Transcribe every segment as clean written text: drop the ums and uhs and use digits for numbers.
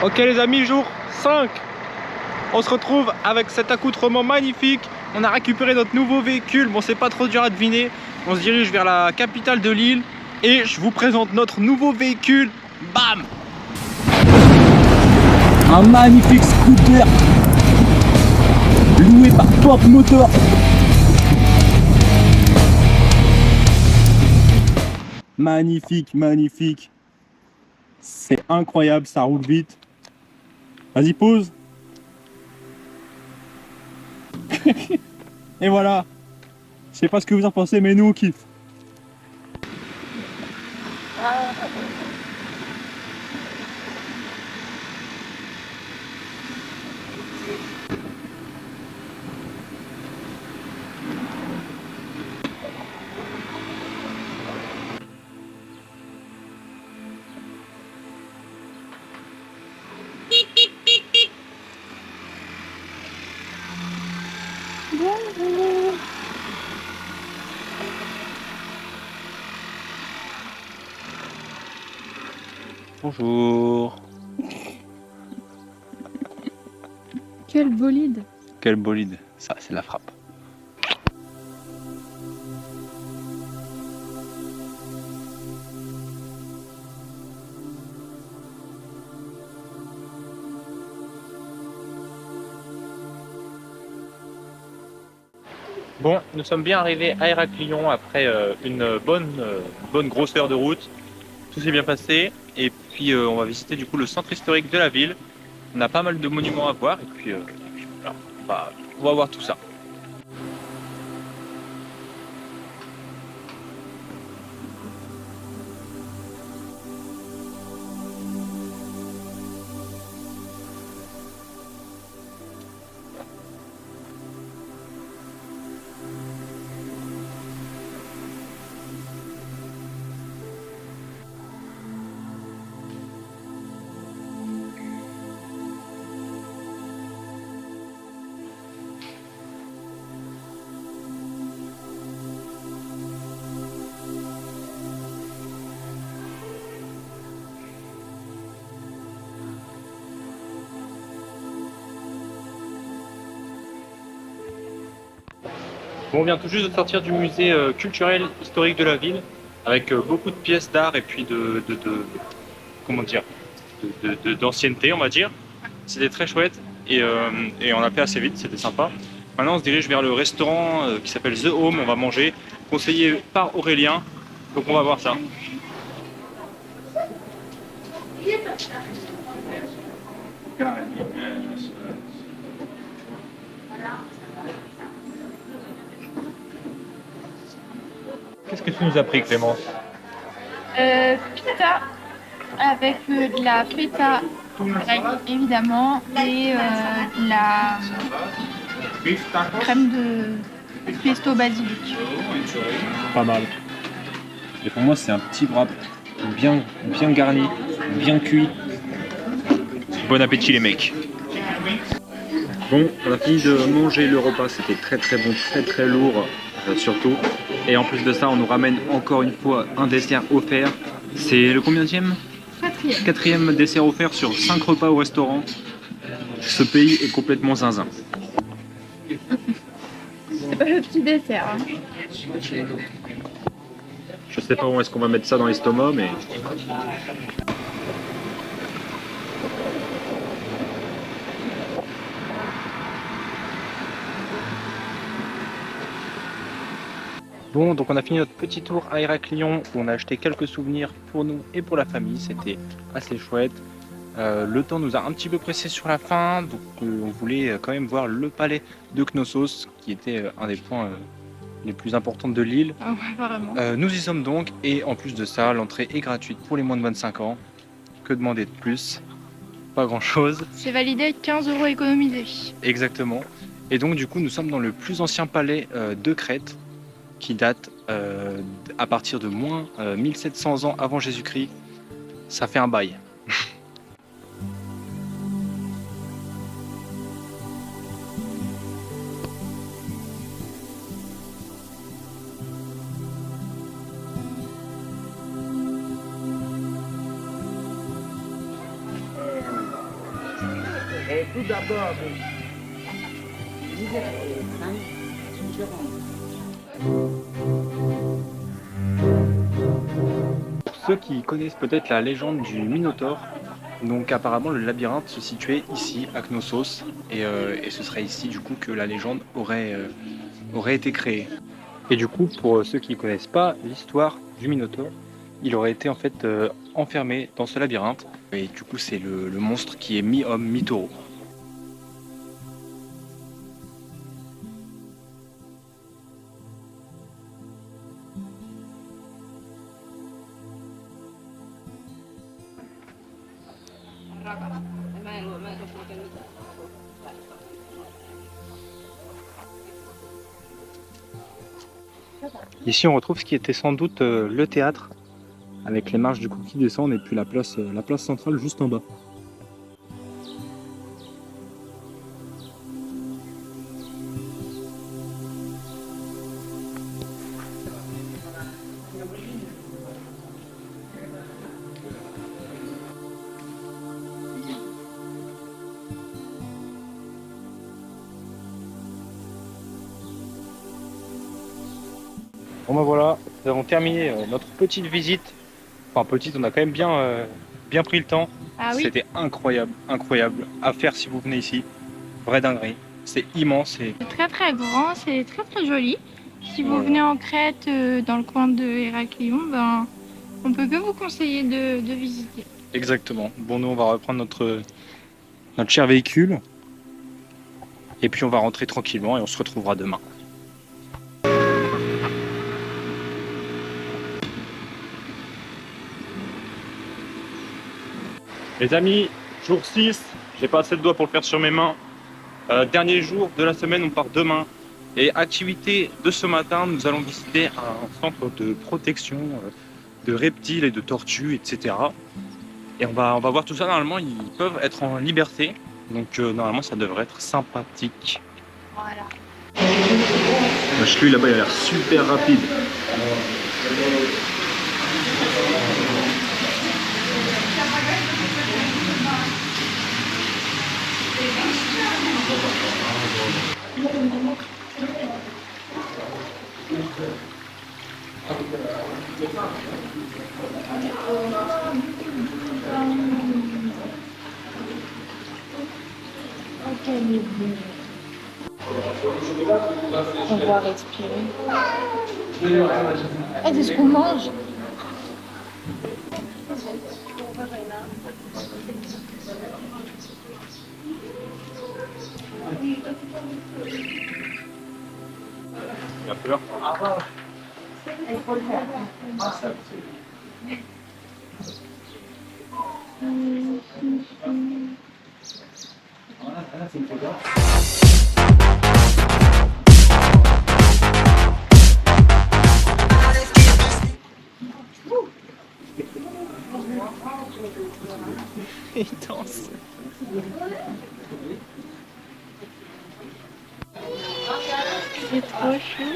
Ok les amis, jour 5. On se retrouve avec cet accoutrement magnifique. On a récupéré notre nouveau véhicule. Bon, c'est pas trop dur à deviner. On se dirige vers la capitale de l'île. Et je vous présente notre nouveau véhicule. Bam! Un magnifique scooter loué par Top Motor. Magnifique, magnifique. C'est incroyable, ça roule vite. Vas-y, pause. Et voilà. Je sais pas ce que vous en pensez, mais nous on kiffe. Bonjour. Quel bolide! Quel bolide. Ça, c'est la frappe. Bon, nous sommes bien arrivés à Héraclion après une bonne grosse heure de route. Tout s'est bien passé et puis on va visiter du coup le centre historique de la ville. On a pas mal de monuments à voir et puis voilà, on va voir tout ça. Bon, on vient tout juste de sortir du musée culturel historique de la ville avec beaucoup de pièces d'art et puis comment dire, d'ancienneté, on va dire. C'était très chouette et on a fait assez vite, c'était sympa. Maintenant, on se dirige vers le restaurant qui s'appelle The Home. On va manger, conseillé par Aurélien. Donc, on va voir ça. Qu'est-ce que tu nous as pris, Clémence? Pita avec de la feta grecque évidemment et de la crème de pesto basilic. Pas mal. Et pour moi, c'est un petit wrap bien garni, bien cuit. Bon appétit, les mecs. Bon, on a fini de manger le repas, c'était très bon, très lourd surtout. Et en plus de ça, on nous ramène encore une fois un dessert offert. C'est le combienième? Quatrième dessert offert sur 5 repas au restaurant. Ce pays est complètement zinzin. C'est pas le petit dessert. Hein. Je sais pas où est-ce qu'on va mettre ça dans l'estomac, mais... Bon, donc on a fini notre petit tour à Héraclion où on a acheté quelques souvenirs pour nous et pour la famille. C'était assez chouette. Le temps nous a un petit peu pressé sur la fin, donc on voulait quand même voir le palais de Knossos, qui était un des points les plus importants de l'île. Ah ouais, vraiment. Nous y sommes donc, et en plus de ça, l'entrée est gratuite pour les moins de 25 ans. Que demander de plus? Pas grand chose. C'est validé, 15 € économisés. Exactement. Et donc du coup, nous sommes dans le plus ancien palais de Crète, qui date à partir de moins 1700 ans avant Jésus-Christ. Ça fait un bail. tout d'abord liberté, différence. Pour ceux qui connaissent peut-être la légende du Minotaure, donc apparemment le labyrinthe se situait ici à Knossos et ce serait ici du coup que la légende aurait été créée. Et du coup pour ceux qui ne connaissent pas l'histoire du Minotaure, il aurait été en fait enfermé dans ce labyrinthe et du coup c'est le monstre qui est mi-homme mi-taureau. Ici on retrouve ce qui était sans doute le théâtre, avec les marches du coup qui descendent et puis la place centrale juste en bas. Bon bah voilà, nous avons terminé notre petite visite. Enfin petite, on a quand même bien pris le temps. Ah oui. C'était incroyable à faire si vous venez ici. Vraie dinguerie. C'est immense et C'est très très grand, c'est très très joli. Si vous Voilà. venez en Crète, dans le coin de Héraclion, ben, on peut que vous conseiller de visiter. exactement. Bon nous on va reprendre notre cher véhicule. Et puis on va rentrer tranquillement et on se retrouvera demain. Les amis, jour 6, j'ai pas assez de doigts pour le faire sur mes mains. Dernier jour de la semaine, on part demain. Et activité de ce matin, nous allons visiter un centre de protection de reptiles et de tortues, etc. Et on va voir tout ça. Normalement, ils peuvent être en liberté. Donc normalement, ça devrait être sympathique. Voilà. Celui là-bas il a l'air super rapide. On va respirer. Et c'est ce qu'on mange. Il a peur. Intense. C'est trop chou.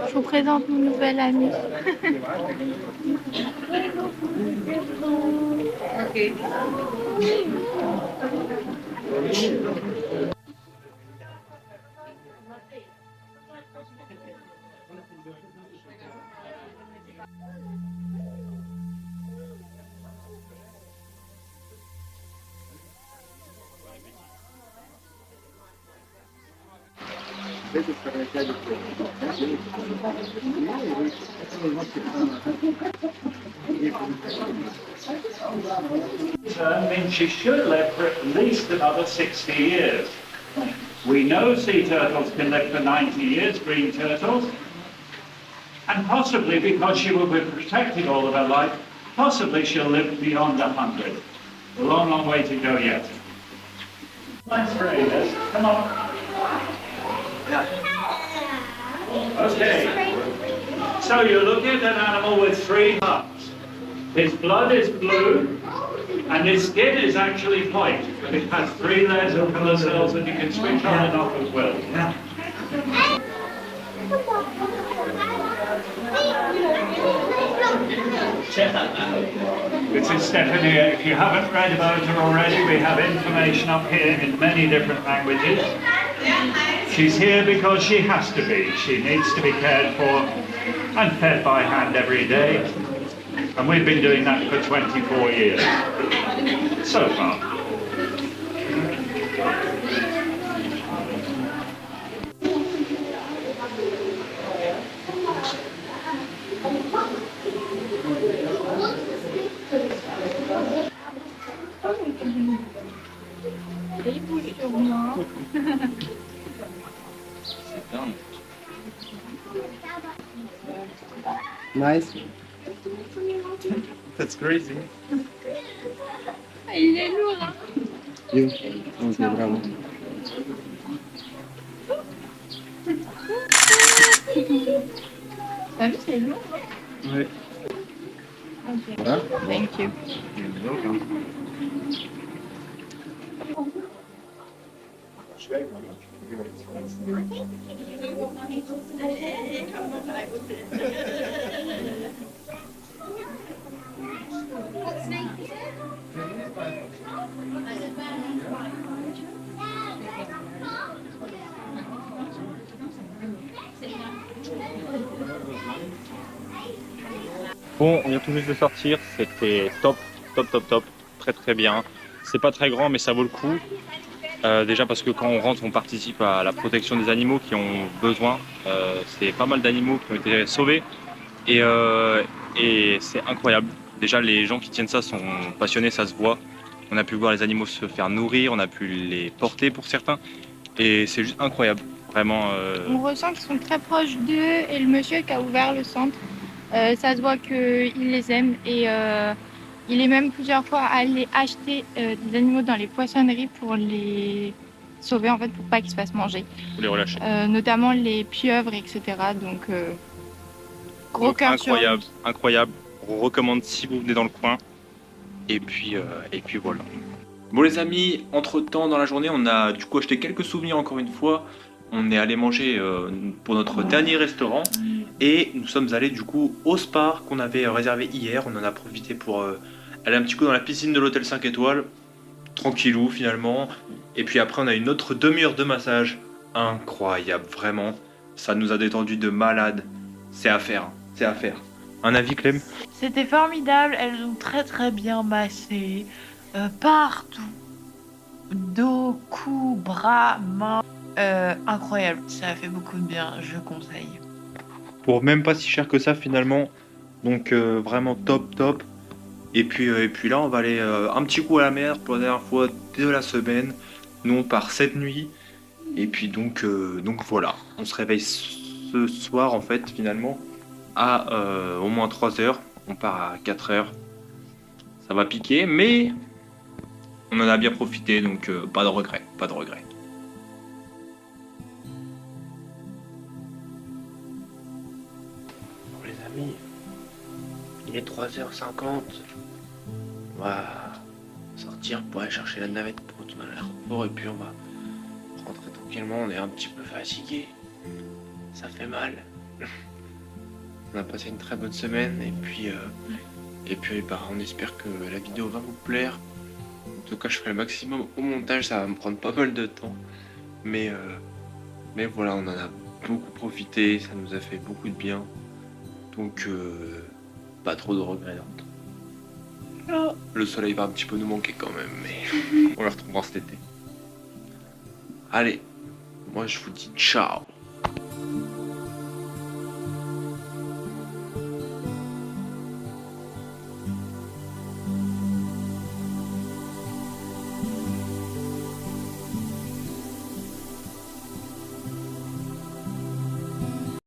Je vous présente mon nouvel ami. Means she should live for at least another 60 years. We know sea turtles can live for 90 years, green turtles, and possibly because she will be protected all of her life, possibly she'll live beyond 100. A long, long way to go yet. Nice trainers, come on. Okay, so you're looking at an animal with 3 hubs. His blood is blue, and his skin is actually white. It has 3 layers of colour cells that you can switch on and off as well. This is Stephanie. If you haven't read about her already, we have information up here in many different languages. She's here because she has to be. She needs to be cared for and fed by hand every day. And we've been doing that for 24 years so far. Il bouge sur moi. C'est dingue. Nice. That's crazy. Ah, il est lourd, hein. You. Ok, bravo. T'as vu, c'est lourd. Ouais. Ok. Voilà. Thank you. Bon, on vient tout juste de sortir, c'était top, top, top, top, très très bien. C'est pas très grand mais ça vaut le coup. Déjà parce que quand on rentre, on participe à la protection des animaux qui ont besoin. C'est pas mal d'animaux qui ont été sauvés et c'est incroyable. Déjà les gens qui tiennent ça sont passionnés, ça se voit. On a pu voir les animaux se faire nourrir, on a pu les porter pour certains et c'est juste incroyable. Vraiment. On ressent qu'ils sont très proches d'eux et le monsieur qui a ouvert le centre, ça se voit qu'il les aime et il est même plusieurs fois allé acheter des animaux dans les poissonneries pour les sauver en fait pour pas qu'ils se fassent manger, Faut les relâcher. notamment les pieuvres etc. Donc gros Donc, cœur sur incroyable, lui. incroyable. On recommande si vous venez dans le coin. Et puis voilà. Bon les amis, entre temps dans la journée, on a du coup acheté quelques souvenirs encore une fois. On est allé manger pour notre dernier restaurant et nous sommes allés du coup au spa qu'on avait réservé hier. On en a profité pour aller un petit coup dans la piscine de l'hôtel 5 étoiles. Tranquillou finalement. Et puis après on a une autre demi-heure de massage. Incroyable, vraiment. Ça nous a détendu de malade. C'est à faire, c'est à faire. Un avis Clem? C'était formidable, elles ont très très bien massé, partout, dos, cou, bras, mains, incroyable, ça a fait beaucoup de bien, je conseille. Pour même pas si cher que ça finalement, donc vraiment top top. Et puis là on va aller un petit coup à la mer pour la dernière fois de la semaine. Nous on part cette nuit et puis donc voilà, on se réveille ce soir en fait finalement à au moins 3 heures, on part à 4 heures. Ça va piquer mais on en a bien profité donc pas de regret, pas de regret. Bon, les amis, il est 3h50. On va sortir pour aller chercher la navette pour retourner à l'aéroport et puis on va rentrer tranquillement. On est un petit peu fatigué. Ça fait mal. On a passé une très bonne semaine et puis bah, on espère que la vidéo va vous plaire. En tout cas, je ferai le maximum au montage. Ça va me prendre pas mal de temps. Mais voilà, on en a beaucoup profité. Ça nous a fait beaucoup de bien. Donc, pas trop de regrets. Le soleil va un petit peu nous manquer quand même, mais on le retrouvera cet été. Allez, moi je vous dis ciao.